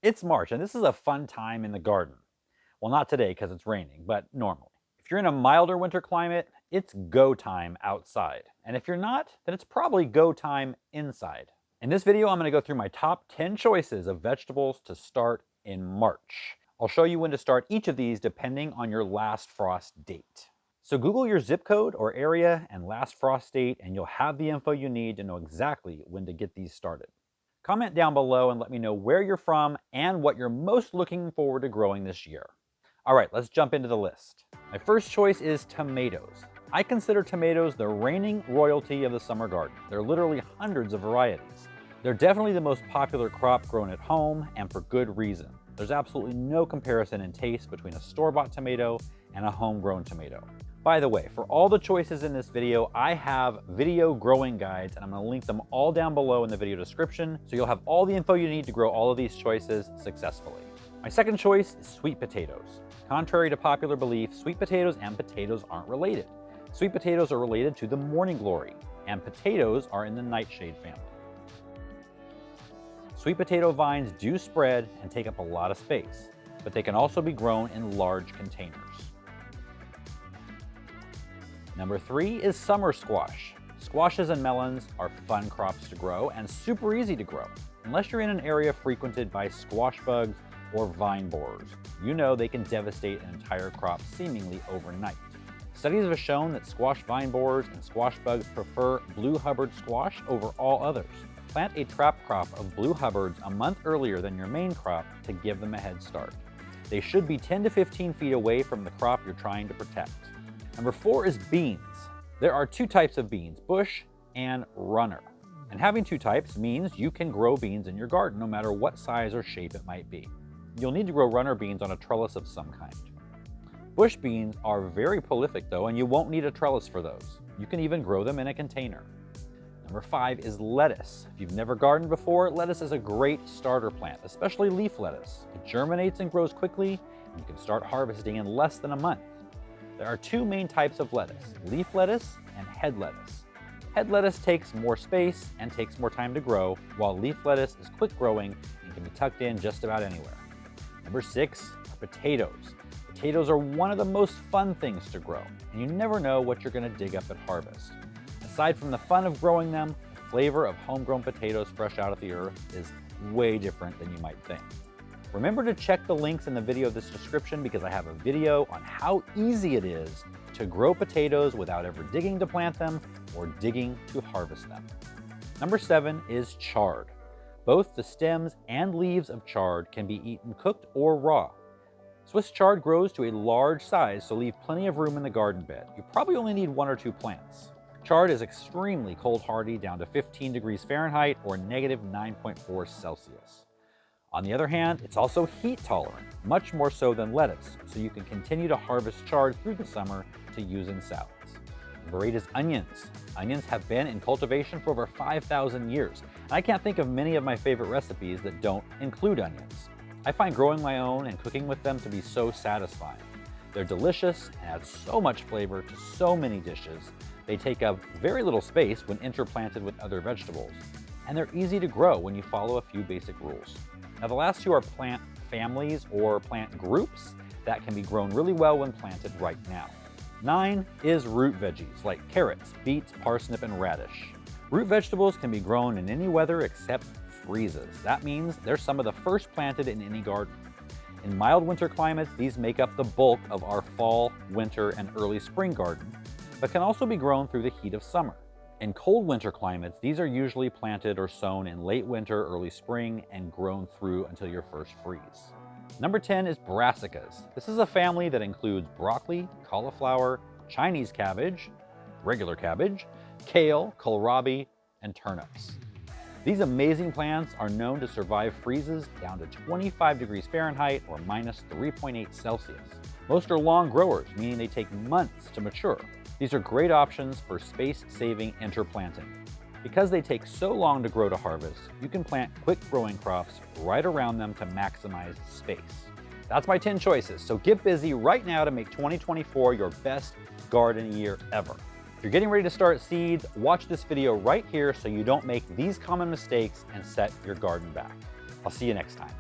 It's March, and this is a fun time in the garden. Well, not today because it's raining, but normally. If you're in a milder winter climate, it's go time outside. And if you're not, then it's probably go time inside. In this video, I'm going to go through my top 10 choices of vegetables to start in March. I'll show you when to start each of these depending on your last frost date. So Google your zip code or area and last frost date, and you'll have the info you need to know exactly when to get these started. Comment down below and let me know where you're from and what you're most looking forward to growing this year. All right, let's jump into the list. My first choice is tomatoes. I consider tomatoes the reigning royalty of the summer garden. There are literally hundreds of varieties. They're definitely the most popular crop grown at home, and for good reason. There's absolutely no comparison in taste between a store-bought tomato and a homegrown tomato. By the way, for all the choices in this video, I have video growing guides, and I'm going to link them all down below in the video description, so you'll have all the info you need to grow all of these choices successfully. My second choice is sweet potatoes. Contrary to popular belief, sweet potatoes and potatoes aren't related. Sweet potatoes are related to the morning glory, and potatoes are in the nightshade family. Sweet potato vines do spread and take up a lot of space, but they can also be grown in large containers. Number 3 is summer squash. Squashes and melons are fun crops to grow and super easy to grow, unless you're in an area frequented by squash bugs or vine borers. You know they can devastate an entire crop seemingly overnight. Studies have shown that squash vine borers and squash bugs prefer blue Hubbard squash over all others. Plant a trap crop of blue Hubbards a month earlier than your main crop to give them a head start. They should be 10 to 15 feet away from the crop you're trying to protect. Number 4 is beans. There are two types of beans, bush and runner. And having two types means you can grow beans in your garden no matter what size or shape it might be. You'll need to grow runner beans on a trellis of some kind. Bush beans are very prolific though, and you won't need a trellis for those. You can even grow them in a container. Number 5 is lettuce. If you've never gardened before, lettuce is a great starter plant, especially leaf lettuce. It germinates and grows quickly, and you can start harvesting in less than a month. There are two main types of lettuce, leaf lettuce and head lettuce. Head lettuce takes more space and takes more time to grow, while leaf lettuce is quick growing and can be tucked in just about anywhere. Number 6 are potatoes. Potatoes are one of the most fun things to grow, and you never know what you're going to dig up at harvest. Aside from the fun of growing them, the flavor of homegrown potatoes fresh out of the earth is way different than you might think. Remember to check the links in the video of this description because I have a video on how easy it is to grow potatoes without ever digging to plant them or digging to harvest them. Number 7 is chard. Both the stems and leaves of chard can be eaten cooked or raw. Swiss chard grows to a large size, so leave plenty of room in the garden bed. You probably only need 1 or 2 plants. Chard is extremely cold hardy, down to 15 degrees Fahrenheit or negative 9.4 Celsius. On the other hand, it's also heat tolerant, much more so than lettuce, so you can continue to harvest chard through the summer to use in salads. Number 8 is onions. Onions have been in cultivation for over 5,000 years, and I can't think of many of my favorite recipes that don't include onions. I find growing my own and cooking with them to be so satisfying. They're delicious and add so much flavor to so many dishes. They take up very little space when interplanted with other vegetables, and they're easy to grow when you follow a few basic rules. Now the last two are plant families or plant groups that can be grown really well when planted right now. 9 is root veggies like carrots, beets, parsnip, and radish. Root vegetables can be grown in any weather except freezes. That means they're some of the first planted in any garden. In mild winter climates, these make up the bulk of our fall, winter, and early spring garden, but can also be grown through the heat of summer. In cold winter climates, these are usually planted or sown in late winter, early spring, and grown through until your first freeze. Number 10 is brassicas. This is a family that includes broccoli, cauliflower, Chinese cabbage, regular cabbage, kale, kohlrabi, and turnips. These amazing plants are known to survive freezes down to 25 degrees Fahrenheit or minus 3.8 Celsius. Most are long growers, meaning they take months to mature. These are great options for space-saving interplanting. Because they take so long to grow to harvest, you can plant quick-growing crops right around them to maximize space. That's my 10 choices, so get busy right now to make 2024 your best garden year ever. If you're getting ready to start seeds, watch this video right here so you don't make these common mistakes and set your garden back. I'll see you next time.